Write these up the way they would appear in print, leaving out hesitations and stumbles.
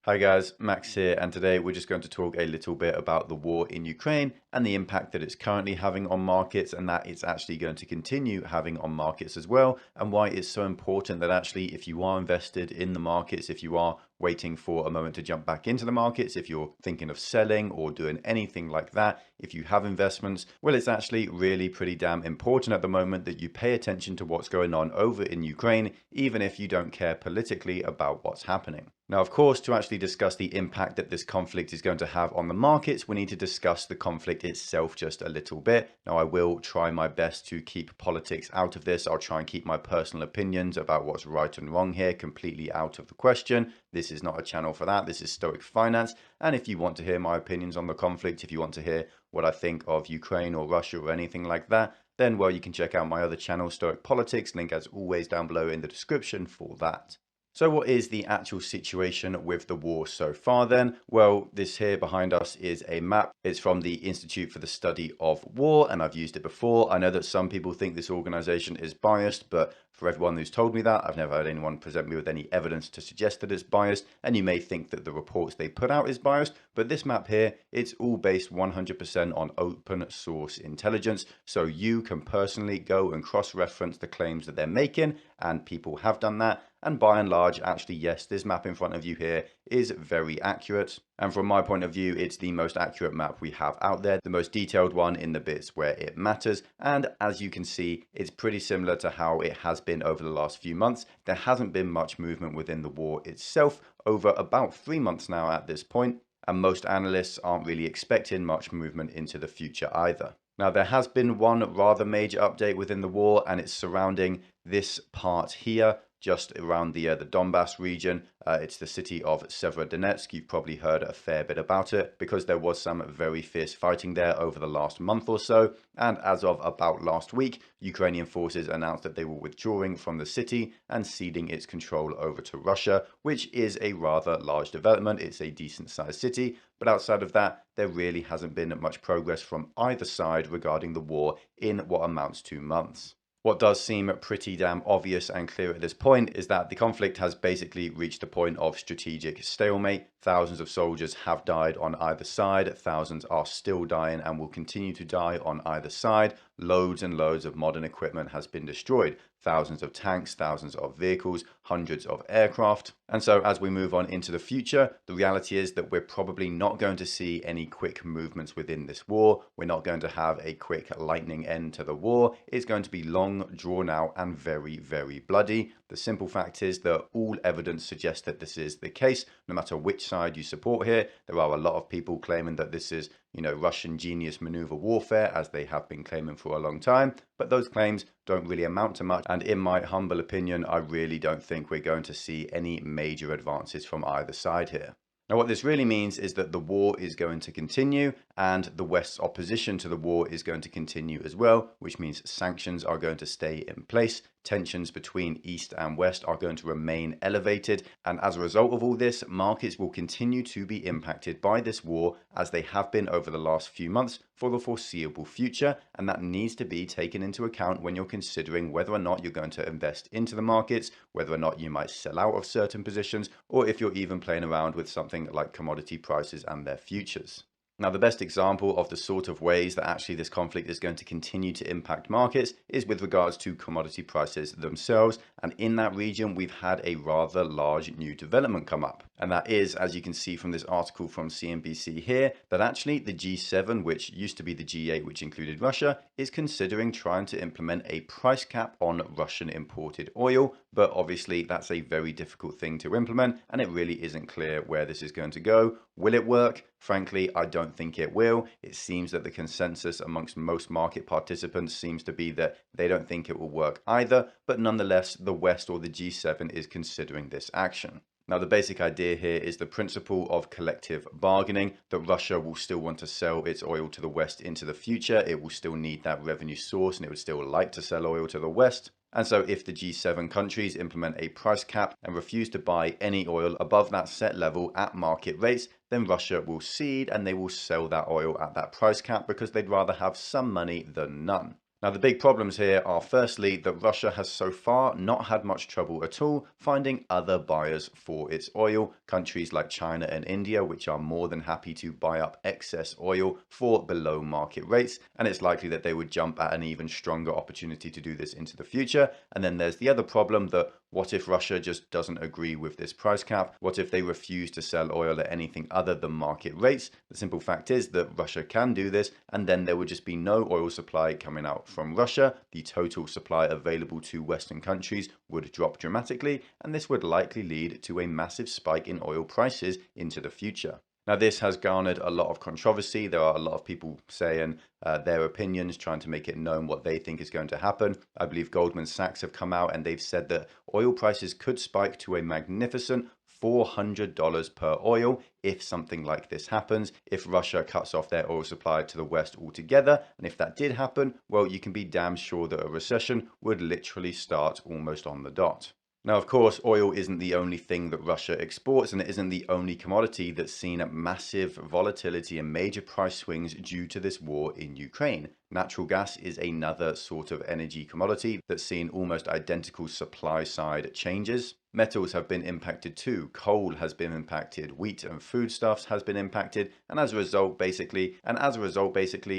Hi guys, Max here, and today we're just going to talk a little bit about the war in Ukraine and the impact that it's currently having on markets, and that it's actually going to continue having on markets as well, and why it's so important that actually if you are invested in the markets, if you are waiting for a moment to jump back into the markets, if you're thinking of selling or doing anything like that, if you have investments, well, it's actually really pretty damn important at the moment that you pay attention to what's going on over in Ukraine, even if you don't care politically about what's happening. Now, of course, to actually discuss the impact that this conflict is going to have on the markets, we need to discuss the conflict itself just a little bit. Now, I will try my best to keep politics out of this. I'll try and keep my personal opinions about what's right and wrong here completely out of the question. This is not a channel for that. This is Stoic Finance. And if you want to hear my opinions on the conflict, if you want to hear what I think of Ukraine or Russia or anything like that, then, well, you can check out my other channel, Stoic Politics. Link as always down below in the description for that. So what is the actual situation with the war so far then? Well, this here behind us is a map. It's from the Institute for the Study of War, and I've used it before. I know that some people think this organization is biased, but for everyone who's told me that, I've never had anyone present me with any evidence to suggest that it's biased, and you may think that the reports they put out is biased, but this map here, it's all based 100% on open source intelligence, so you can personally go and cross-reference the claims that they're making, and people have done that. And by and large, actually, yes, this map in front of you here is very accurate. And from my point of view, it's the most accurate map we have out there, the most detailed one in the bits where it matters. And as you can see, it's pretty similar to how it has been over the last few months. There hasn't been much movement within the war itself over about 3 months now at this point, and most analysts aren't really expecting much movement into the future either. Now, there has been one rather major update within the war, and it's surrounding this part here, just around the Donbass region. It's the city of Severodonetsk. You've probably heard a fair bit about it because there was some very fierce fighting there over the last month or so. And as of about last week, Ukrainian forces announced that they were withdrawing from the city and ceding its control over to Russia, which is a rather large development. It's a decent sized city, but outside of that, there really hasn't been much progress from either side regarding the war in what amounts to months. What does seem pretty damn obvious and clear at this point is that the conflict has basically reached a point of strategic stalemate. Thousands of soldiers have died on either side, thousands are still dying and will continue to die on either side. Loads and loads of modern equipment has been destroyed. Thousands of tanks, thousands of vehicles, hundreds of aircraft. And so as we move on into the future, the reality is that we're probably not going to see any quick movements within this war. We're not going to have a quick lightning end to the war. It's going to be long, drawn out, and very, very bloody. The simple fact is that all evidence suggests that this is the case, no matter which side you support here. There are a lot of people claiming that this is, Russian genius maneuver warfare, as they have been claiming for a long time. But those claims don't really amount to much. And in my humble opinion, I really don't think we're going to see any major advances from either side here. Now, what this really means is that the war is going to continue and the West's opposition to the war is going to continue as well, which means sanctions are going to stay in place. Tensions between East and West are going to remain elevated. And as a result of all this, markets will continue to be impacted by this war as they have been over the last few months for the foreseeable future. And that needs to be taken into account when you're considering whether or not you're going to invest into the markets, whether or not you might sell out of certain positions, or if you're even playing around with something like commodity prices and their futures. Now, the best example of the sort of ways that actually this conflict is going to continue to impact markets is with regards to commodity prices themselves. And in that region, we've had a rather large new development come up. And that is, as you can see from this article from CNBC here, that actually the G7, which used to be the G8, which included Russia, is considering trying to implement a price cap on Russian imported oil. But obviously, that's a very difficult thing to implement, and it really isn't clear where this is going to go. Will it work? Frankly, I don't think it will. It seems that the consensus amongst most market participants seems to be that they don't think it will work either, but nonetheless, the West or the G7 is considering this action. Now, the basic idea here is the principle of collective bargaining, that Russia will still want to sell its oil to the West into the future. It will still need that revenue source and it would still like to sell oil to the West. And so if the G7 countries implement a price cap and refuse to buy any oil above that set level at market rates, then Russia will cede and they will sell that oil at that price cap because they'd rather have some money than none. Now, the big problems here are firstly that Russia has so far not had much trouble at all finding other buyers for its oil. Countries like China and India, which are more than happy to buy up excess oil for below market rates, and it's likely that they would jump at an even stronger opportunity to do this into the future. And then there's the other problem that what if Russia just doesn't agree with this price cap? What if they refuse to sell oil at anything other than market rates? The simple fact is that Russia can do this, and then there would just be no oil supply coming out from Russia. The total supply available to Western countries would drop dramatically, and this would likely lead to a massive spike in oil prices into the future. Now, this has garnered a lot of controversy. There are a lot of people saying their opinions, trying to make it known what they think is going to happen. I believe Goldman Sachs have come out and they've said that oil prices could spike to a magnificent $400 per oil if something like this happens, if Russia cuts off their oil supply to the West altogether. And if that did happen, well, you can be damn sure that a recession would literally start almost on the dot. Now, of course, oil isn't the only thing that Russia exports, and it isn't the only commodity that's seen massive volatility and major price swings due to this war in Ukraine. Natural gas is another sort of energy commodity that's seen almost identical supply side changes. Metals have been impacted too. Coal has been impacted. Wheat and foodstuffs has been impacted. And as a result, basically,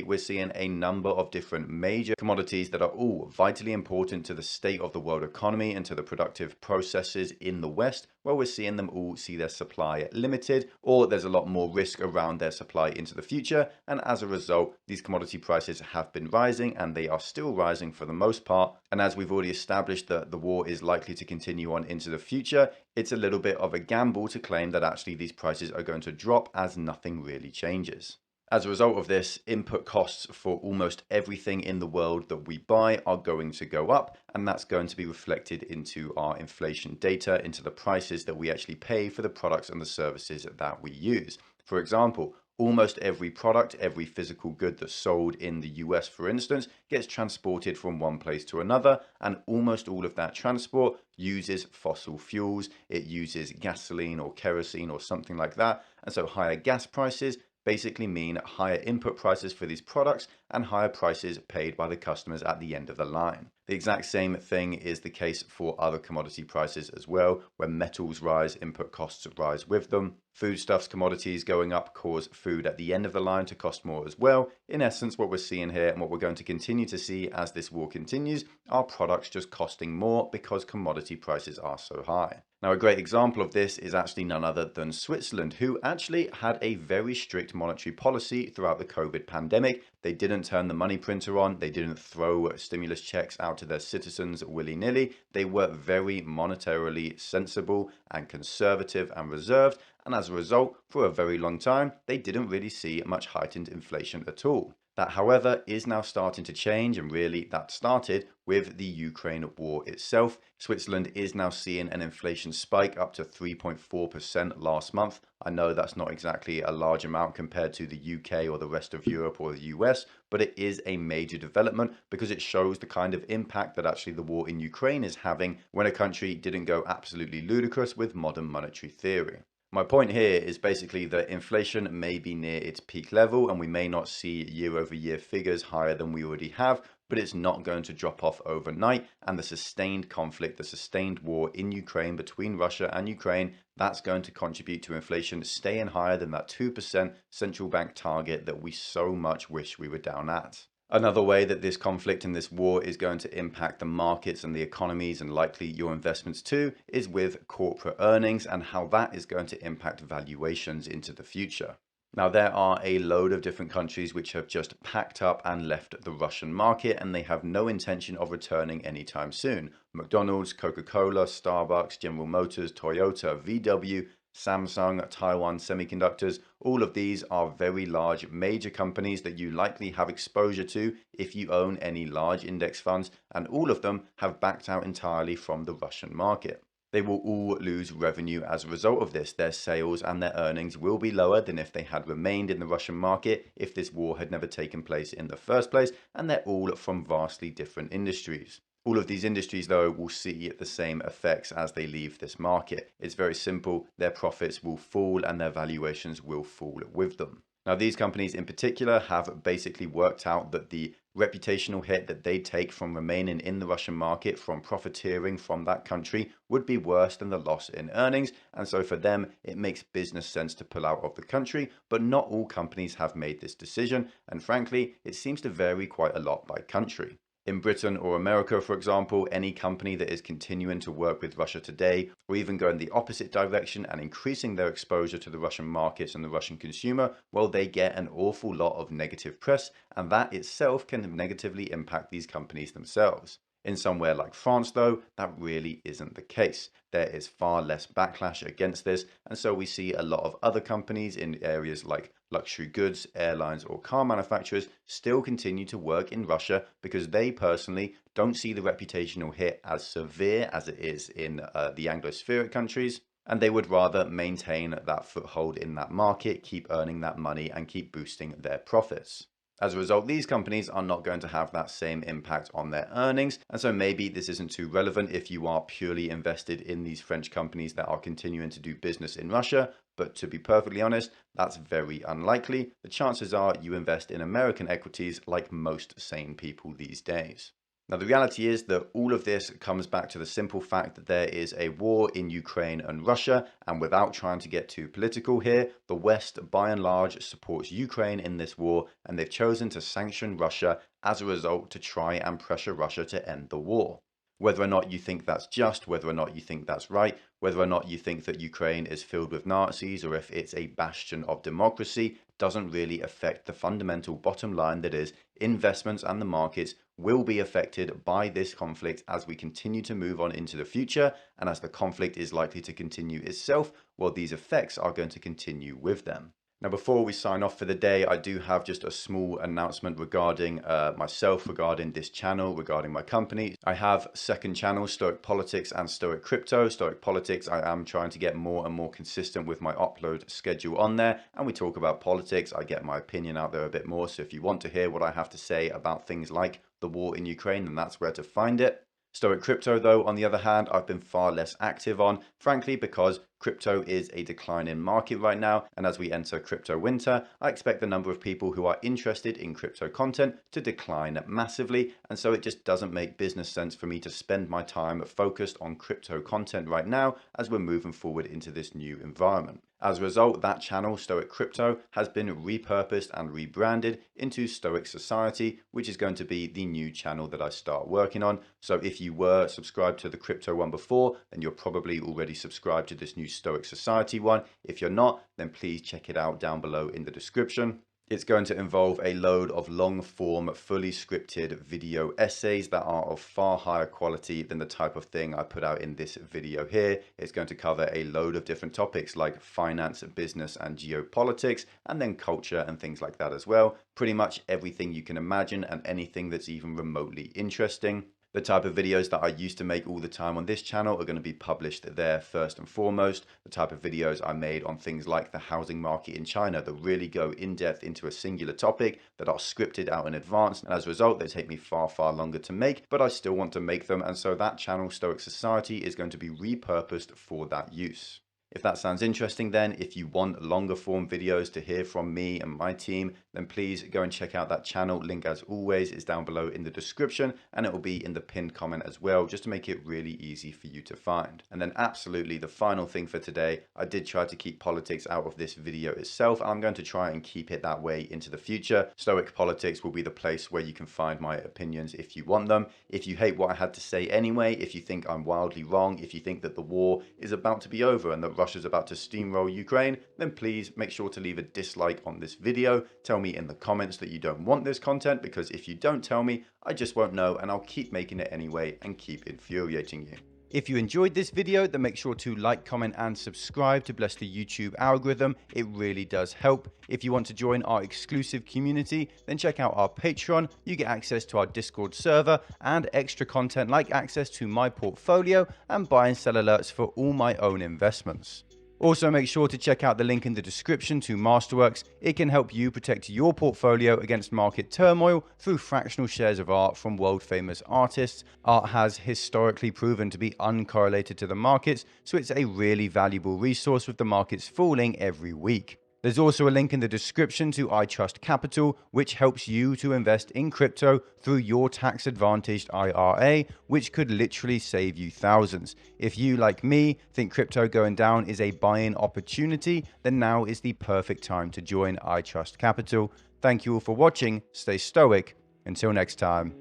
we're seeing a number of different major commodities that are all vitally important to the state of the world economy and to the productive processes in the West. Well, we're seeing them all see their supply limited, or there's a lot more risk around their supply into the future. And as a result, these commodity prices have been rising, and they are still rising for the most part. And as we've already established that the war is likely to continue on into the future, it's a little bit of a gamble to claim that actually these prices are going to drop, as nothing really changes. As a result of this, input costs for almost everything in the world that we buy are going to go up, and that's going to be reflected into our inflation data, into the prices that we actually pay for the products and the services that we use. For example, almost every product, every physical good that's sold in the US, for instance, gets transported from one place to another, and almost all of that transport uses fossil fuels. It uses gasoline or kerosene or something like that, and so higher gas prices basically mean higher input prices for these products and higher prices paid by the customers at the end of the line. The exact same thing is the case for other commodity prices as well. When metals rise, input costs rise with them. Foodstuffs commodities going up cause food at the end of the line to cost more as well. In essence, what we're seeing here and what we're going to continue to see as this war continues are products just costing more because commodity prices are so high. Now, a great example of this is actually none other than Switzerland, who actually had a very strict monetary policy throughout the COVID pandemic. They didn't turn the money printer on. They didn't throw stimulus checks out to their citizens willy-nilly. They were very monetarily sensible and conservative and reserved. And as a result, for a very long time, they didn't really see much heightened inflation at all. That, however, is now starting to change, and really that started with the Ukraine war itself. Switzerland is now seeing an inflation spike up to 3.4% last month. I know that's not exactly a large amount compared to the UK or the rest of Europe or the US, but it is a major development because it shows the kind of impact that actually the war in Ukraine is having when a country didn't go absolutely ludicrous with modern monetary theory. My point here is basically that inflation may be near its peak level and we may not see year-over-year figures higher than we already have, but it's not going to drop off overnight. And the sustained conflict, the sustained war in Ukraine between Russia and Ukraine, that's going to contribute to inflation staying higher than that 2% central bank target that we so much wish we were down at. Another way that this conflict and this war is going to impact the markets and the economies and likely your investments too is with corporate earnings and how that is going to impact valuations into the future. Now, there are a load of different countries which have just packed up and left the Russian market, and they have no intention of returning anytime soon. McDonald's, Coca-Cola, Starbucks, General Motors, Toyota, VW, Samsung, Taiwan Semiconductors, all of these are very large major companies that you likely have exposure to if you own any large index funds, and all of them have backed out entirely from the Russian market. They will all lose revenue as a result of this. Their sales and their earnings will be lower than if they had remained in the Russian market if this war had never taken place in the first place, and they're all from vastly different industries. All of these industries, though, will see the same effects as they leave this market. It's very simple. Their profits will fall and their valuations will fall with them. Now, these companies in particular have basically worked out that the reputational hit that they take from remaining in the Russian market, from profiteering from that country, would be worse than the loss in earnings. And so for them, it makes business sense to pull out of the country. But not all companies have made this decision. And frankly, it seems to vary quite a lot by country. In Britain or America, for example, any company that is continuing to work with Russia today, or even going the opposite direction and increasing their exposure to the Russian markets and the Russian consumer, well, they get an awful lot of negative press, and that itself can negatively impact these companies themselves. In somewhere like France, though, that really isn't the case. There is far less backlash against this, and so we see a lot of other companies in areas like luxury goods, airlines, or car manufacturers still continue to work in Russia because they personally don't see the reputational hit as severe as it is in the Anglo-Spheric countries, and they would rather maintain that foothold in that market, keep earning that money, and keep boosting their profits. As a result, these companies are not going to have that same impact on their earnings. And so maybe this isn't too relevant if you are purely invested in these French companies that are continuing to do business in Russia. But to be perfectly honest, that's very unlikely. The chances are you invest in American equities like most sane people these days. Now, the reality is that all of this comes back to the simple fact that there is a war in Ukraine and Russia, and without trying to get too political here, the West, by and large, supports Ukraine in this war, and they've chosen to sanction Russia as a result to try and pressure Russia to end the war. Whether or not you think that's just, whether or not you think that's right, whether or not you think that Ukraine is filled with Nazis or if it's a bastion of democracy, doesn't really affect the fundamental bottom line, that is, investments and the markets will be affected by this conflict as we continue to move on into the future, and as the conflict is likely to continue itself, well, these effects are going to continue with them. Now, before we sign off for the day, I do have just a small announcement regarding myself, regarding this channel, regarding my company. I have second channels, Stoic Politics and Stoic Crypto. Stoic Politics, I am trying to get more and more consistent with my upload schedule on there. And we talk about politics. I get my opinion out there a bit more. So if you want to hear what I have to say about things like the war in Ukraine, then that's where to find it. Stoic Crypto, though, on the other hand, I've been far less active on, frankly, because crypto is a declining market right now. And as we enter crypto winter, I expect the number of people who are interested in crypto content to decline massively. And so it just doesn't make business sense for me to spend my time focused on crypto content right now as we're moving forward into this new environment. As a result, that channel, Stoic Crypto, has been repurposed and rebranded into Stoic Society, which is going to be the new channel that I start working on. So if you were subscribed to the crypto one before, then you're probably already subscribed to this new Stoic Society one. If you're not, then please check it out down below in the description. It's going to involve a load of long form, fully scripted video essays that are of far higher quality than the type of thing I put out in this video here. It's going to cover a load of different topics like finance, business, and geopolitics, and then culture and things like that as well. Pretty much everything you can imagine and anything that's even remotely interesting. The type of videos that I used to make all the time on this channel are going to be published there first and foremost. The type of videos I made on things like the housing market in China that really go in depth into a singular topic, that are scripted out in advance, and as a result they take me far longer to make, but I still want to make them, and so that channel, Stoic Society, is going to be repurposed for that use. If that sounds interesting, then if you want longer form videos to hear from me and my team, then please go and check out that channel. Link, as always, is down below in the description, and it will be in the pinned comment as well, just to make it really easy for you to find. And then absolutely the final thing for today, I did try to keep politics out of this video itself, and I'm going to try and keep it that way into the future. Stoic Politics will be the place where you can find my opinions if you want them. If you hate what I had to say anyway, if you think I'm wildly wrong, if you think that the war is about to be over and that Russia's about to steamroll Ukraine, then please make sure to leave a dislike on this video. Tell me in the comments that you don't want this content, because if you don't tell me, I just won't know, and I'll keep making it anyway and keep infuriating you. If you enjoyed this video, then make sure to like, comment, and subscribe to bless the YouTube algorithm. It really does help. If you want to join our exclusive community, then check out our Patreon. You get access to our Discord server and extra content like access to my portfolio and buy and sell alerts for all my own investments. Also, make sure to check out the link in the description to Masterworks. It can help you protect your portfolio against market turmoil through fractional shares of art from world famous artists. Art has historically proven to be uncorrelated to the markets, so it's a really valuable resource with the markets falling every week. There's also a link in the description to iTrust Capital, which helps you to invest in crypto through your tax-advantaged IRA, which could literally save you thousands. If you, like me, think crypto going down is a buy-in opportunity, then now is the perfect time to join iTrust Capital. Thank you all for watching. Stay stoic. Until next time.